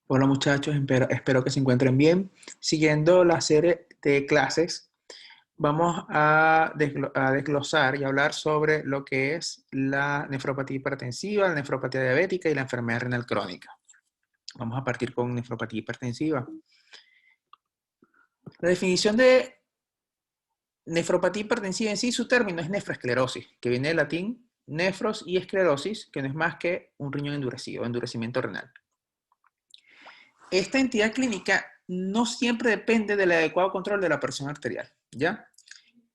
Hola muchachos, espero que se encuentren bien. Siguiendo la serie de clases, vamos a desglosar y hablar sobre lo que es la nefropatía hipertensiva, la nefropatía diabética y la enfermedad renal crónica. Vamos a partir con nefropatía hipertensiva. La definición de nefropatía hipertensiva en sí, su término es nefroesclerosis, que viene del latín nefros y esclerosis, que no es más que un riñón endurecido, endurecimiento renal. Esta entidad clínica no siempre depende del adecuado control de la presión arterial, ¿ya?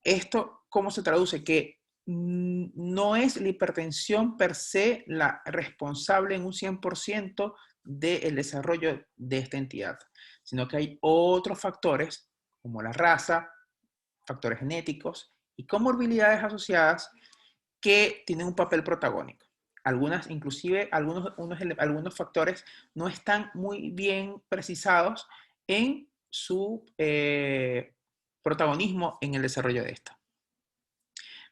Esto, ¿cómo se traduce? Que no es la hipertensión per se la responsable en un 100% del desarrollo de esta entidad, sino que hay otros factores, como la raza, factores genéticos y comorbilidades asociadas que tienen un papel protagónico. Algunas, inclusive, algunos factores no están muy bien precisados en su protagonismo en el desarrollo de esta.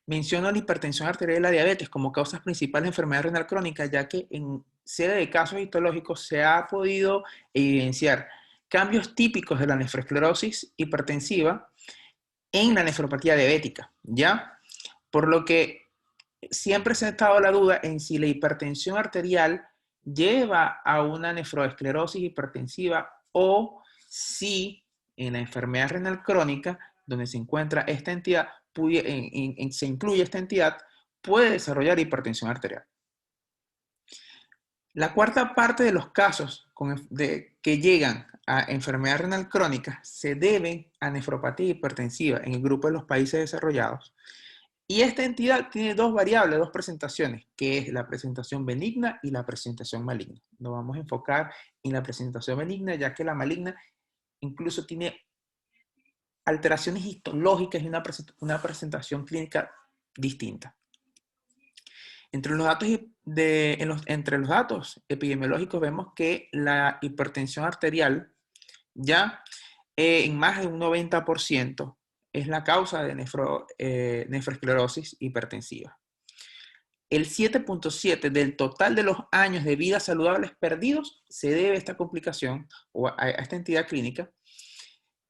Menciono la hipertensión arterial y la diabetes como causas principales de enfermedad renal crónica, ya que en serie de casos histológicos se ha podido evidenciar cambios típicos de la nefroesclerosis hipertensiva en la nefropatía diabética, ¿ya? Por lo que siempre se ha estado la duda en si la hipertensión arterial lleva a una nefroesclerosis hipertensiva o si en la enfermedad renal crónica, donde se encuentra esta entidad, se incluye esta entidad, puede desarrollar hipertensión arterial. La cuarta parte de los casos que llegan a enfermedad renal crónica se deben a nefropatía hipertensiva en el grupo de los países desarrollados. Y esta entidad tiene dos variables, dos presentaciones, que es la presentación benigna y la presentación maligna. Nos vamos a enfocar en la presentación benigna, ya que la maligna incluso tiene alteraciones histológicas y una presentación clínica distinta. Entre los datos epidemiológicos vemos que la hipertensión arterial ya en más de un 90% es la causa de nefroesclerosis hipertensiva. El 7.7 del total de los años de vida saludables perdidos se debe a esta complicación o a esta entidad clínica,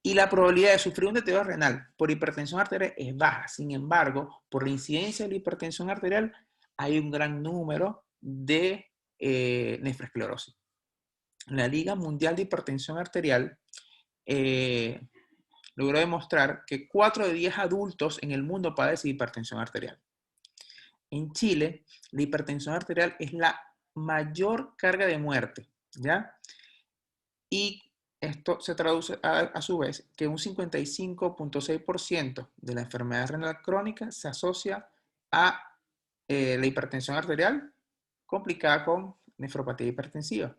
y la probabilidad de sufrir un deterioro renal por hipertensión arterial es baja. Sin embargo, por la incidencia de la hipertensión arterial hay un gran número de nefroesclerosis. La Liga Mundial de Hipertensión Arterial logró demostrar que 4 de 10 adultos en el mundo padecen hipertensión arterial. En Chile, la hipertensión arterial es la mayor carga de muerte, ¿ya? Y esto se traduce a su vez que un 55.6% de la enfermedad renal crónica se asocia a la hipertensión arterial complicada con nefropatía hipertensiva.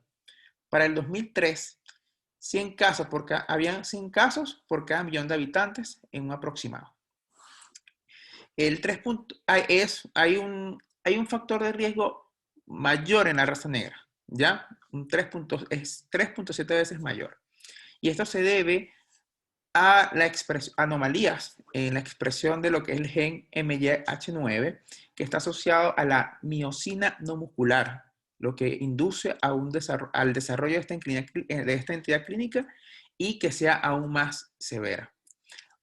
Para el 2003, habían 100 casos por cada millón de habitantes en un aproximado. El 3. Hay un factor de riesgo mayor en la raza negra, ¿ya? Es 3.7 veces mayor. Y esto se debe a anomalías en la expresión de lo que es el gen MYH9, que está asociado a la miosina no muscular, lo que induce al desarrollo de esta entidad clínica y que sea aún más severa.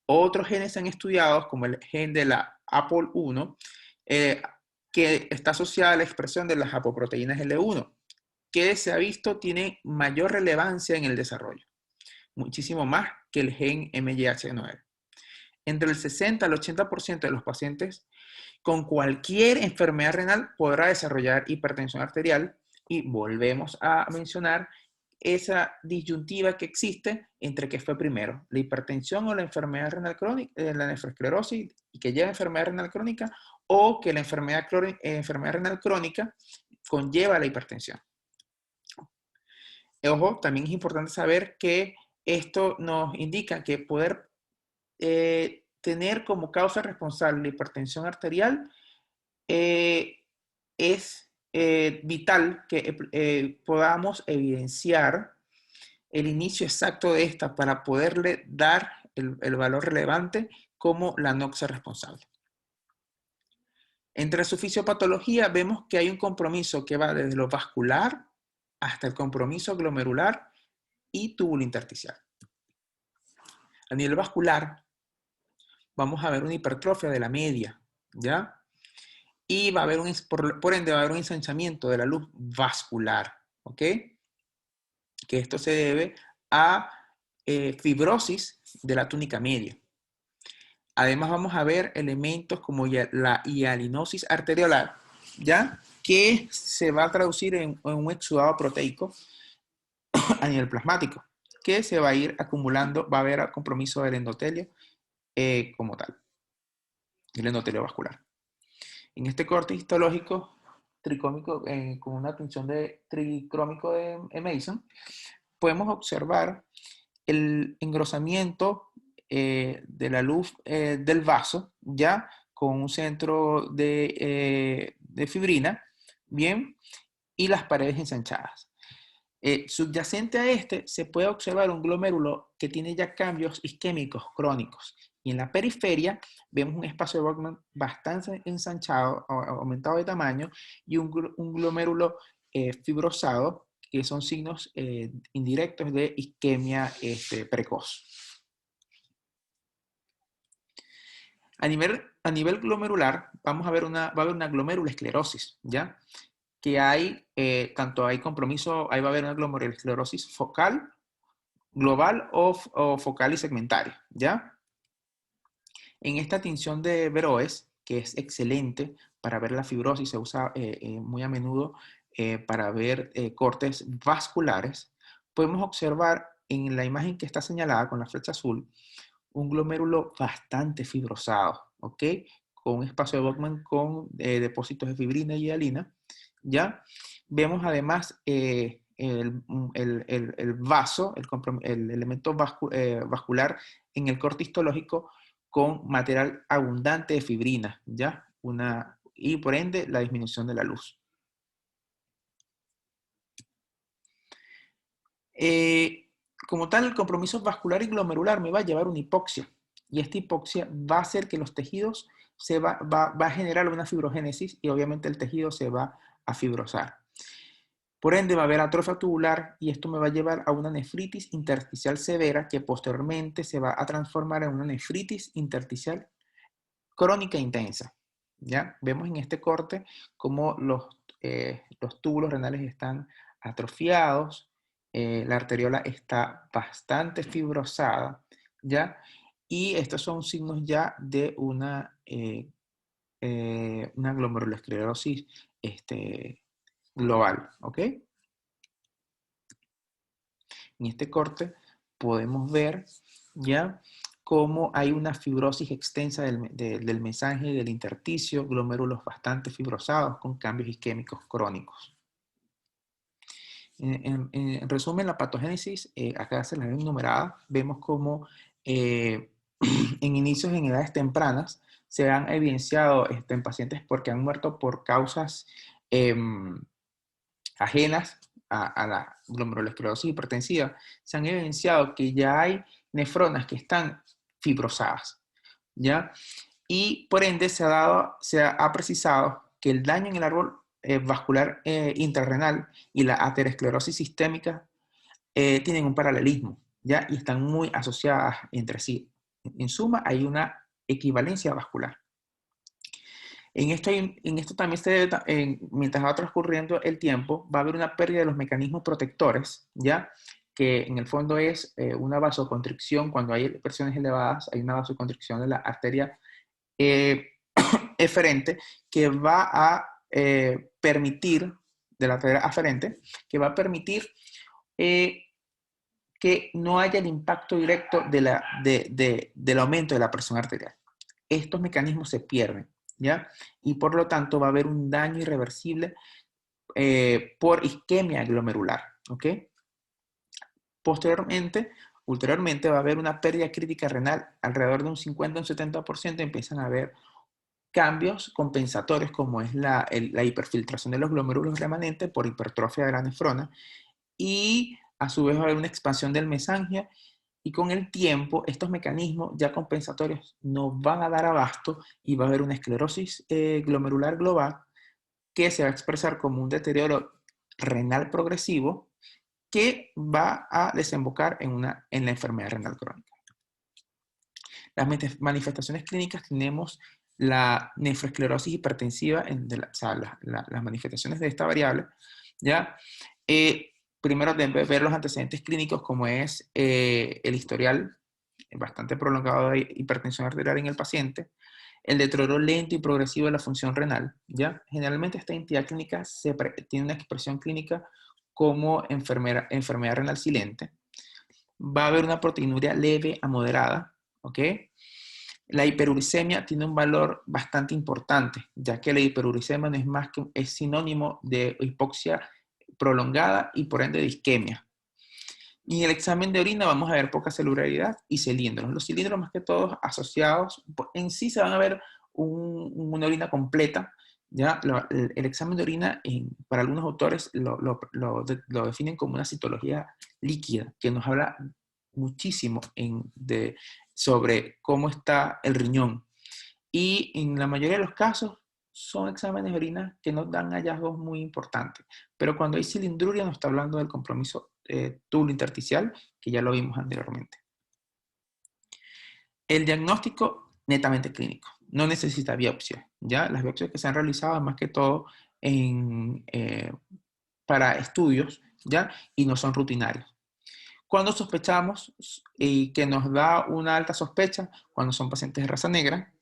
Otros genes se han estudiado, como el gen de la APOL1, que está asociada a la expresión de las apoproteínas L1, que se ha visto tiene mayor relevancia en el desarrollo, muchísimo más que el gen MYH9. Entre el 60 al 80% de los pacientes con cualquier enfermedad renal podrá desarrollar hipertensión arterial, y volvemos a mencionar esa disyuntiva que existe entre qué fue primero, la hipertensión o la enfermedad renal crónica, la nefroesclerosis y que lleva enfermedad renal crónica, o que la enfermedad renal crónica conlleva la hipertensión. Ojo, también es importante saber que esto nos indica que poder tener como causa responsable la hipertensión arterial es vital que podamos evidenciar el inicio exacto de esta para poderle dar el valor relevante como la noxa responsable. Entre su fisiopatología vemos que hay un compromiso que va desde lo vascular hasta el compromiso glomerular y túbulo intersticial. A nivel vascular, vamos a ver una hipertrofia de la media, ¿ya? Y va a haber por ende va a haber un ensanchamiento de la luz vascular, ¿ok? Que esto se debe a fibrosis de la túnica media. Además vamos a ver elementos como la hialinosis arteriolar, ¿ya? Que se va a traducir en un exudado proteico a nivel plasmático, que se va a ir acumulando, va a haber compromiso del endotelio como tal, el endotelio vascular. En este corte histológico tricómico, con una tinción de tricrómico de Mason, podemos observar el engrosamiento de la luz del vaso, ya con un centro de fibrina, bien, y las paredes ensanchadas. Subyacente a este se puede observar un glomérulo que tiene ya cambios isquémicos crónicos. Y en la periferia vemos un espacio de Bowman bastante ensanchado, aumentado de tamaño, y un glomérulo fibrosado, que son signos indirectos de isquemia precoz. A nivel glomerular, va a haber una glomerulosclerosis, ¿ya? Que hay, tanto hay compromiso, ahí va a haber una glomerulosclerosis focal, global o focal y segmentaria, ¿ya? En esta tinción de Veroes, que es excelente para ver la fibrosis, se usa muy a menudo para ver cortes vasculares, podemos observar en la imagen que está señalada con la flecha azul, un glomérulo bastante fibrosado, ¿ok? Con un espacio de Bowman con depósitos de fibrina y hialina, ¿ya? Vemos además el vaso, el elemento vascular en el corte histológico con material abundante de fibrina, ¿ya? Y por ende la disminución de la luz. Como tal, el compromiso vascular y glomerular me va a llevar a una hipoxia. Y esta hipoxia va a hacer que los tejidos va a generar una fibrogénesis y obviamente el tejido se va a fibrosar. Por ende va a haber atrofia tubular y esto me va a llevar a una nefritis intersticial severa que posteriormente se va a transformar en una nefritis intersticial crónica intensa. ¿Ya? Vemos en este corte cómo los túbulos renales están atrofiados, la arteriola está bastante fibrosada, ¿ya? Y estos son signos ya de una glomerulosclerosis global, ¿ok? En este corte podemos ver ya cómo hay una fibrosis extensa del mesange y del intersticio, glomérulos bastante fibrosados con cambios isquémicos crónicos. En resumen, la patogénesis, acá se las ven numeradas, vemos como en inicios en edades tempranas se han evidenciado en pacientes porque han muerto por causas ajenas a la glomerulosclerosis hipertensiva, se han evidenciado que ya hay nefronas que están fibrosadas, ¿ya? Y por ende se ha precisado que el daño en el árbol vascular intrarrenal y la aterosclerosis sistémica tienen un paralelismo, ¿ya? Y están muy asociadas entre sí. En suma, hay una equivalencia vascular. En esto también se debe, mientras va transcurriendo el tiempo, va a haber una pérdida de los mecanismos protectores, ¿ya? Que en el fondo es una vasoconstricción. Cuando hay presiones elevadas, hay una vasoconstricción de la arteria eferente que va a permitir, de la arteria aferente, que va a permitir que no haya el impacto directo del aumento de la presión arterial. Estos mecanismos se pierden, ¿ya? Y por lo tanto va a haber un daño irreversible por isquemia glomerular, ¿ok? Ulteriormente va a haber una pérdida crítica renal, alrededor de un 50 o un 70%, empiezan a haber cambios compensatorios como es la hiperfiltración de los glomérulos remanentes por hipertrofia de la nefrona y a su vez va a haber una expansión del mesangia y con el tiempo estos mecanismos ya compensatorios no van a dar abasto y va a haber una esclerosis glomerular global que se va a expresar como un deterioro renal progresivo que va a desembocar en la enfermedad renal crónica. Las manifestaciones clínicas tenemos la nefroesclerosis hipertensiva, o sea, las manifestaciones de esta variable, ¿ya? Primero debe ver los antecedentes clínicos, como es el historial bastante prolongado de hipertensión arterial en el paciente, el deterioro lento y progresivo de la función renal, ¿ya? Generalmente esta entidad clínica tiene una expresión clínica como enfermedad renal silente. Va a haber una proteinuria leve a moderada, ¿ok? La hiperuricemia tiene un valor bastante importante, ya que la hiperuricemia no es más que es sinónimo de hipoxia prolongada y por ende de isquemia. Y en el examen de orina vamos a ver poca celularidad y cilindros. Los cilindros más que todos asociados, en sí se van a ver una orina completa. Ya el examen de orina, para algunos autores, lo definen como una citología líquida, que nos habla muchísimo sobre cómo está el riñón. Y en la mayoría de los casos son exámenes de orina que nos dan hallazgos muy importantes. Pero cuando hay cilindruria nos está hablando del compromiso túbulo intersticial, que ya lo vimos anteriormente. El diagnóstico netamente clínico. No necesita biopsia. ¿Ya? Las biopsias que se han realizado más que todo para estudios, ¿ya? Y no son rutinarios. Cuando sospechamos y que nos da una alta sospecha, cuando son pacientes de raza negra,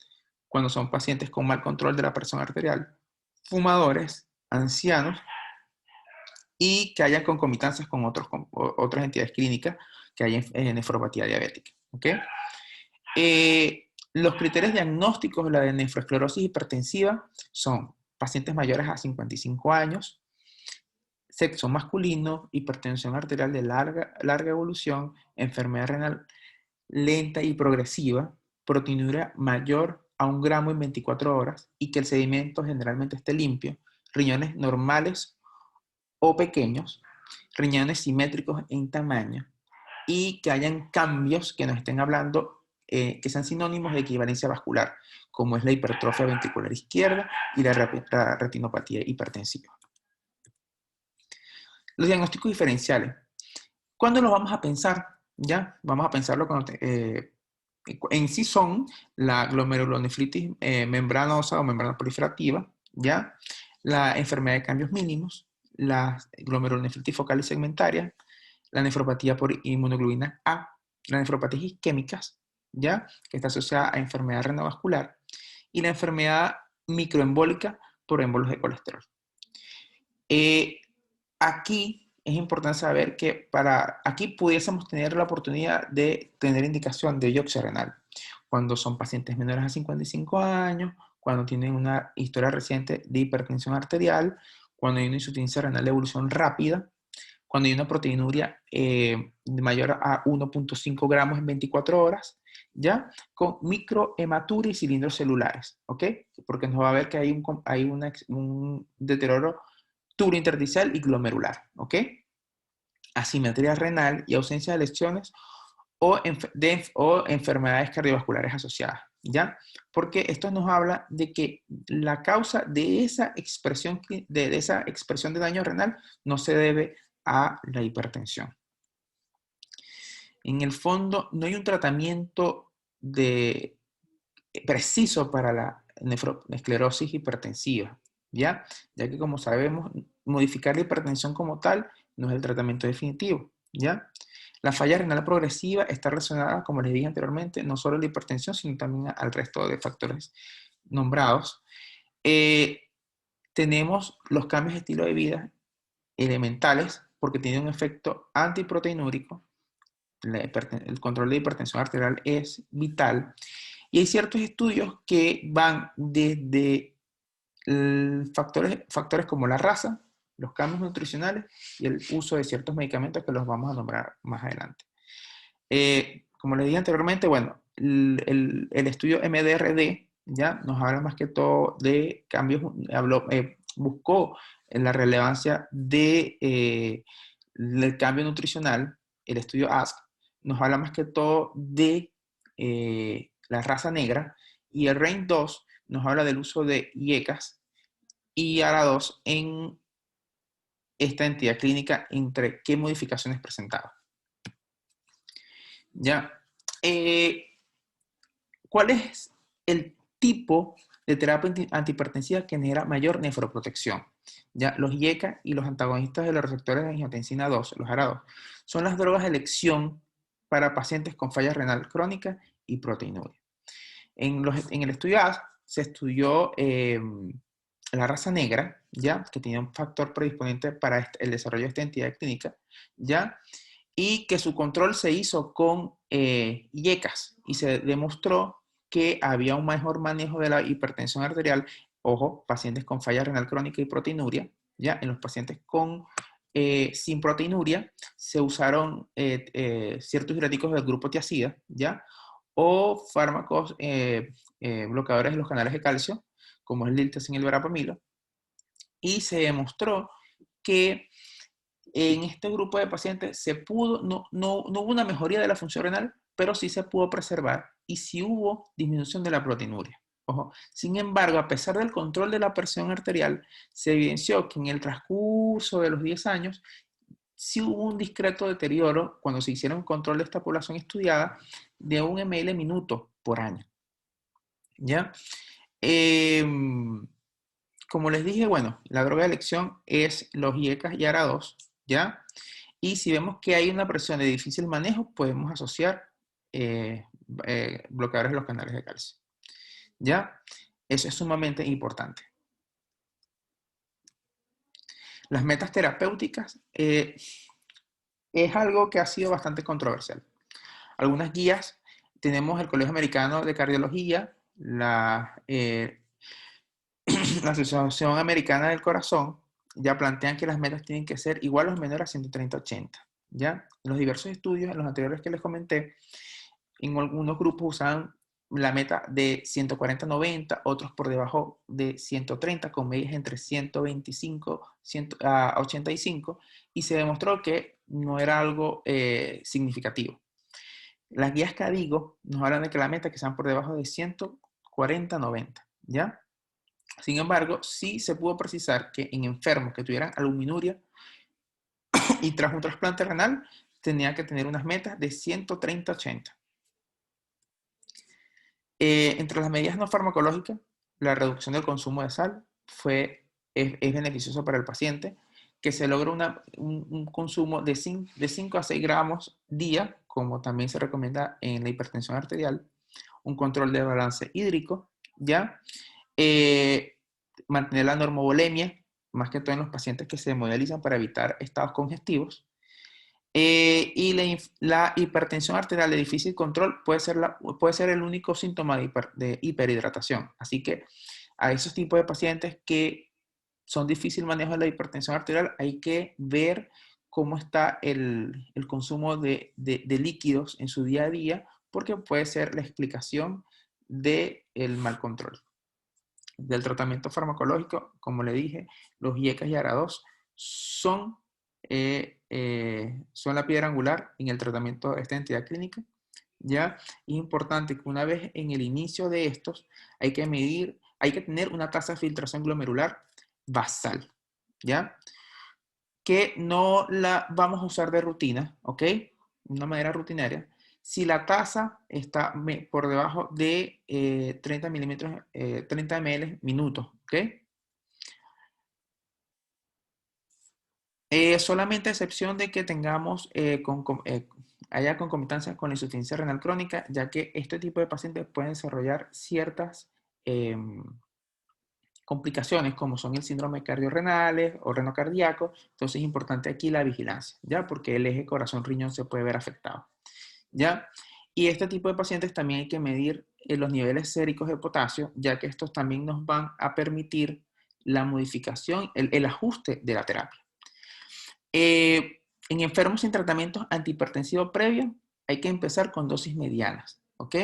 cuando son pacientes con mal control de la presión arterial, fumadores, ancianos y que hayan concomitancias con otras entidades clínicas, que haya nefropatía diabética. ¿Okay? Los criterios diagnósticos de la nefroesclerosis hipertensiva son pacientes mayores a 55 años, sexo masculino, hipertensión arterial de larga evolución, enfermedad renal lenta y progresiva, proteinuria mayor a 1 gramo en 24 horas y que el sedimento generalmente esté limpio, riñones normales o pequeños, riñones simétricos en tamaño y que hayan cambios que nos estén hablando, que sean sinónimos de equivalencia vascular, como es la hipertrofia ventricular izquierda y la retinopatía hipertensiva. Los diagnósticos diferenciales. ¿Cuándo los vamos a pensar? ¿Ya? Vamos a pensarlo cuando en sí son la glomerulonefritis membranosa o membrana proliferativa, ¿ya? La enfermedad de cambios mínimos, la glomerulonefritis focal y segmentaria, la nefropatía por inmunoglobulina A, las nefropatías isquémicas, ¿ya? Que está asociada a enfermedad renovascular, y la enfermedad microembólica por émbolos de colesterol. Aquí es importante saber que aquí pudiésemos tener la oportunidad de tener indicación de biopsia renal cuando son pacientes menores a 55 años, cuando tienen una historia reciente de hipertensión arterial, cuando hay una insuficiencia renal de evolución rápida, cuando hay una proteinuria mayor a 1.5 gramos en 24 horas, ¿ya? Con microhematuria y cilindros celulares, ¿ok? Porque nos va a ver que hay un deterioro túbulo intersticial y glomerular, ¿ok? Asimetría renal y ausencia de lesiones o enfermedades cardiovasculares asociadas, ¿ya? Porque esto nos habla de que la causa de esa expresión de daño renal no se debe a la hipertensión. En el fondo, no hay un tratamiento preciso para la esclerosis hipertensiva, ¿ya? Ya que, como sabemos, modificar la hipertensión como tal no es el tratamiento definitivo, ¿ya? La falla renal progresiva está relacionada, como les dije anteriormente, no solo a la hipertensión, sino también al resto de factores nombrados. Tenemos los cambios de estilo de vida elementales porque tienen un efecto antiproteinúrico. El control de hipertensión arterial es vital. Y hay ciertos estudios que van desde factores como la raza, los cambios nutricionales y el uso de ciertos medicamentos que los vamos a nombrar más adelante. Como les dije anteriormente, bueno, el estudio MDRD ya nos habla más que todo de cambios, buscó la relevancia del cambio nutricional. El estudio ASK nos habla más que todo de la raza negra, y el REIN-2 nos habla del uso de IECAS y ARA2 en esta entidad clínica entre qué modificaciones presentaba. ¿Ya? ¿Cuál es el tipo de terapia antihipertensiva que genera mayor nefroprotección? Ya, los IECA y los antagonistas de los receptores de angiotensina 2, los ARA2, son las drogas de elección para pacientes con falla renal crónica y proteinuria. En el estudio A se estudió la raza negra, ¿ya? Que tenía un factor predisponente para el desarrollo de esta entidad clínica, ¿ya? Y que su control se hizo con IECAS y se demostró que había un mejor manejo de la hipertensión arterial, ojo, pacientes con falla renal crónica y proteinuria, ¿ya? En los pacientes sin proteinuria se usaron ciertos diuréticos del grupo tiazida, ¿ya? O fármacos bloqueadores de los canales de calcio, como el liltazin y el verapamilo, y se demostró que en este grupo de pacientes no hubo una mejoría de la función renal, pero sí se pudo preservar y sí hubo disminución de la proteinuria. Ojo. Sin embargo, a pesar del control de la presión arterial, se evidenció que en el transcurso de los 10 años sí hubo un discreto deterioro cuando se hicieron control de esta población estudiada de 1 ml minuto por año. ¿Ya? Como les dije, bueno, la droga de elección es los IECAS y ARA2, ¿ya? Y si vemos que hay una presión de difícil manejo, podemos asociar bloqueadores de los canales de calcio, ¿ya? Eso es sumamente importante. Las metas terapéuticas es algo que ha sido bastante controversial. Algunas guías, tenemos el Colegio Americano de Cardiología, la Asociación Americana del Corazón, ya plantean que las metas tienen que ser iguales o menores a 130-80. ¿Ya? En los diversos estudios, en los anteriores que les comenté, en algunos grupos usaban la meta de 140-90, otros por debajo de 130, con medias entre 125 a 85, y se demostró que no era algo significativo. Las guías CADIGO nos hablan de que la meta que sean por debajo de 140-90, ¿ya? Sin embargo, sí se pudo precisar que en enfermos que tuvieran albuminuria y tras un trasplante renal, tenía que tener unas metas de 130-80. Entre las medidas no farmacológicas, la reducción del consumo de sal es beneficioso para el paciente, que se logra un consumo de 5 a 6 gramos día, como también se recomienda en la hipertensión arterial, un control de balance hídrico, ¿ya? Mantener la normovolemia, más que todo en los pacientes que se hemodializan para evitar estados congestivos. Y la hipertensión arterial de difícil control puede ser el único síntoma de hiperhidratación. Así que a esos tipos de pacientes que son difícil manejo de la hipertensión arterial, hay que ver cómo está el consumo de líquidos en su día a día, porque puede ser la explicación del mal control. Del tratamiento farmacológico, como le dije, los IECAS y ARA2 son la piedra angular en el tratamiento de esta entidad clínica. ¿Ya? Es importante que una vez en el inicio de estos, hay que tener una tasa de filtración glomerular basal, ¿ya? Que no la vamos a usar de rutina, ¿ok? De una manera rutinaria. Si la tasa está por debajo de 30 ml minutos, ¿ok? Solamente a excepción de que tengamos haya concomitancia con la insuficiencia renal crónica, ya que este tipo de pacientes pueden desarrollar ciertas complicaciones como son el síndrome cardiorrenales o renocardíaco. Entonces es importante aquí la vigilancia, ¿ya? Porque el eje corazón-riñón se puede ver afectado, ¿ya? Y este tipo de pacientes también hay que medir los niveles séricos de potasio, ya que estos también nos van a permitir la modificación, el ajuste de la terapia. En enfermos sin tratamiento antihipertensivo previo, hay que empezar con dosis medianas, ¿ok?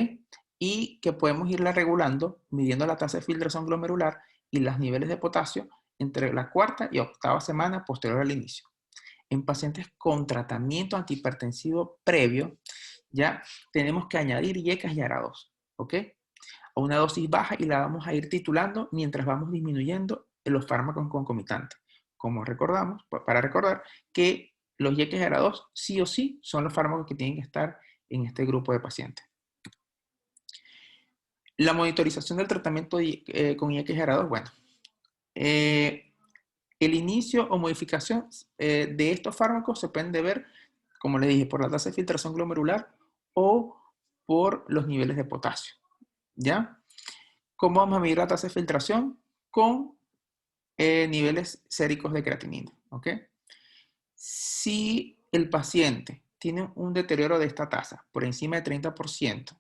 Y que podemos irla regulando, midiendo la tasa de filtración glomerular y los niveles de potasio entre la cuarta y octava semana posterior al inicio. En pacientes con tratamiento antihipertensivo previo, ya tenemos que añadir IECAS y ARA2, ¿ok? A una dosis baja y la vamos a ir titulando mientras vamos disminuyendo los fármacos concomitantes, como recordamos, para recordar que los YXGR2 sí o sí son los fármacos que tienen que estar en este grupo de pacientes. La monitorización del tratamiento con YXGR2, bueno, el inicio o modificación de estos fármacos se pueden deber, como les dije, por la tasa de filtración glomerular o por los niveles de potasio, ¿ya? ¿Cómo vamos a medir la tasa de filtración? Con niveles séricos de creatinina, ¿ok? Si el paciente tiene un deterioro de esta tasa por encima de 30%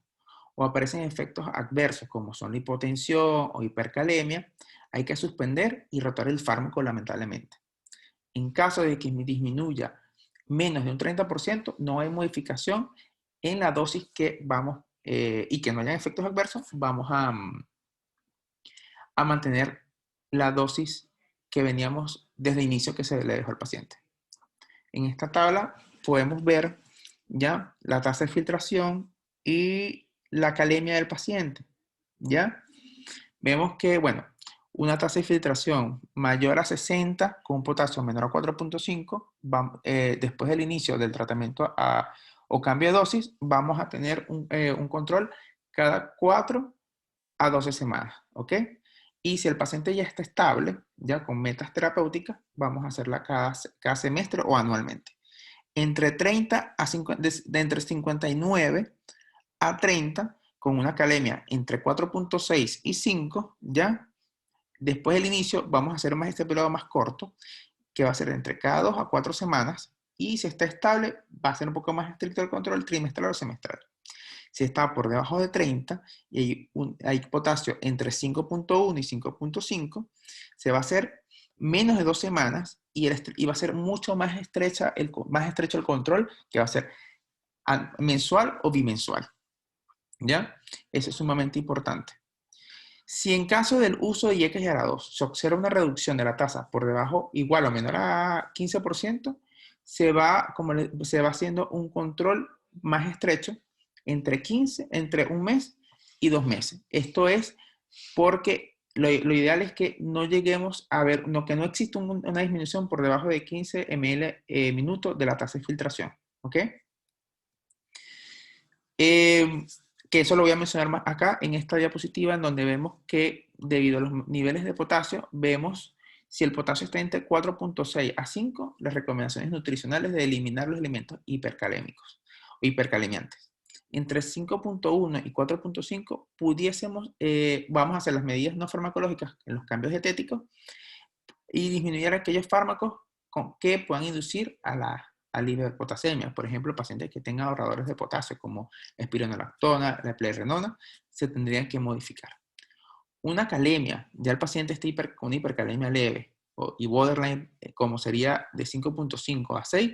o aparecen efectos adversos como son la hipotensión o hipercalemia, hay que suspender y rotar el fármaco lamentablemente. En caso de que disminuya menos de un 30%, no hay modificación en la dosis que vamos, y que no haya efectos adversos, vamos a mantener la dosis que veníamos desde el inicio que se le dejó al paciente. En esta tabla podemos ver ya la tasa de filtración y la calemia del paciente, ¿ya? Vemos que, bueno, una tasa de filtración mayor a 60 con un potasio menor a 4.5, después del inicio del tratamiento o cambio de dosis, vamos a tener un control cada 4 a 12 semanas, ¿ok? Y si el paciente ya está estable, ya con metas terapéuticas, vamos a hacerla cada semestre o anualmente. Entre 30 a 50, entre 59 a 30, con una calemia entre 4.6 y 5, ¿ya? Después del inicio vamos a hacer más este periodo más corto, que va a ser entre cada 2 a 4 semanas, y si está estable, va a ser un poco más estricto el control trimestral o semestral. Si está por debajo de 30 y hay potasio entre 5.1 y 5.5, se va a hacer menos de 2 semanas y va a ser mucho más estrecho el control, que va a ser mensual o bimensual. ¿Ya? Eso es sumamente importante. Si en caso del uso de YXGR2 se observa una reducción de la tasa por debajo, igual o menor a 15%, se va haciendo un control más estrecho entre un mes y 2 meses. Esto es porque lo ideal es que no lleguemos a ver, que no exista una disminución por debajo de 15 ml minutos de la tasa de filtración. ¿Ok? Que eso lo voy a mencionar más acá en esta diapositiva, en donde vemos que debido a los niveles de potasio, vemos si el potasio está entre 4.6 a 5, las recomendaciones nutricionales de eliminar los alimentos hipercalémicos o hipercalemiantes. Entre 5.1 y 4.5 vamos a hacer las medidas no farmacológicas en los cambios dietéticos y disminuir aquellos fármacos que puedan inducir al hiperpotasemia. Por ejemplo, pacientes que tengan ahorradores de potasio como espironolactona, la plerrenona, se tendrían que modificar. Una calemia, ya el paciente está con una hipercalemia leve y borderline, como sería de 5.5 a 6,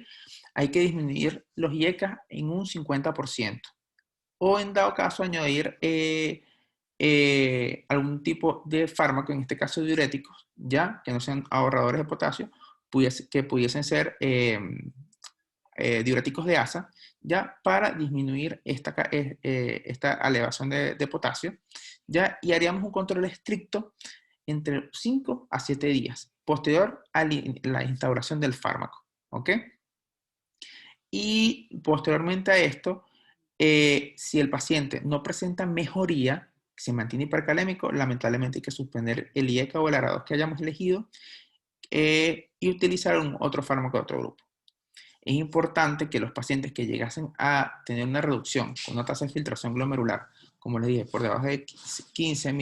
hay que disminuir los IECA en un 50%. O en dado caso añadir algún tipo de fármaco, en este caso diuréticos, ya que no sean ahorradores de potasio, que pudiesen ser diuréticos de asa, ya para disminuir esta elevación de potasio, ya, y haríamos un control estricto entre 5 a 7 días, posterior a la instauración del fármaco, ¿ok? Y posteriormente a esto, si el paciente no presenta mejoría, se mantiene hipercalémico, lamentablemente hay que suspender el IECA o el ARA2 que hayamos elegido y utilizar otro fármaco de otro grupo. Es importante que los pacientes que llegasen a tener una reducción con una tasa de filtración glomerular, como les dije, por debajo de 15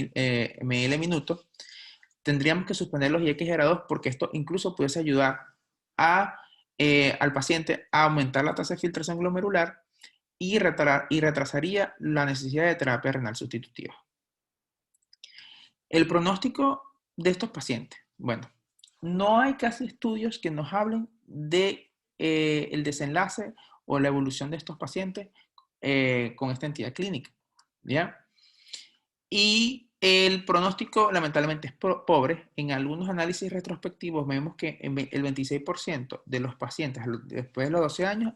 ml minutos, tendríamos que suspender los YXGR2 porque esto incluso pudiese ayudar al paciente a aumentar la tasa de filtración glomerular y retrasaría la necesidad de terapia renal sustitutiva. El pronóstico de estos pacientes. Bueno, no hay casi estudios que nos hablen de el desenlace o la evolución de estos pacientes con esta entidad clínica, ¿ya? Y el pronóstico lamentablemente es pobre. En algunos análisis retrospectivos vemos que el 26% de los pacientes después de los 12 años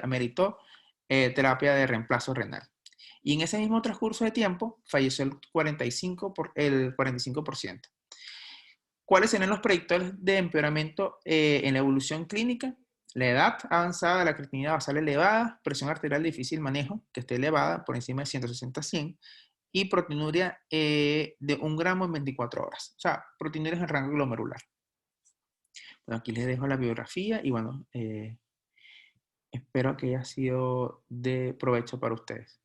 ameritó terapia de reemplazo renal. Y en ese mismo transcurso de tiempo falleció el 45%. ¿Cuáles serían los predictores de empeoramiento en la evolución clínica? La edad avanzada, la creatinina basal elevada, presión arterial de difícil manejo, que esté elevada por encima de 160-100, y proteinuria de 1 gramo en 24 horas. O sea, proteinurias en rango glomerular. Bueno, aquí les dejo la biografía y bueno, espero que haya sido de provecho para ustedes.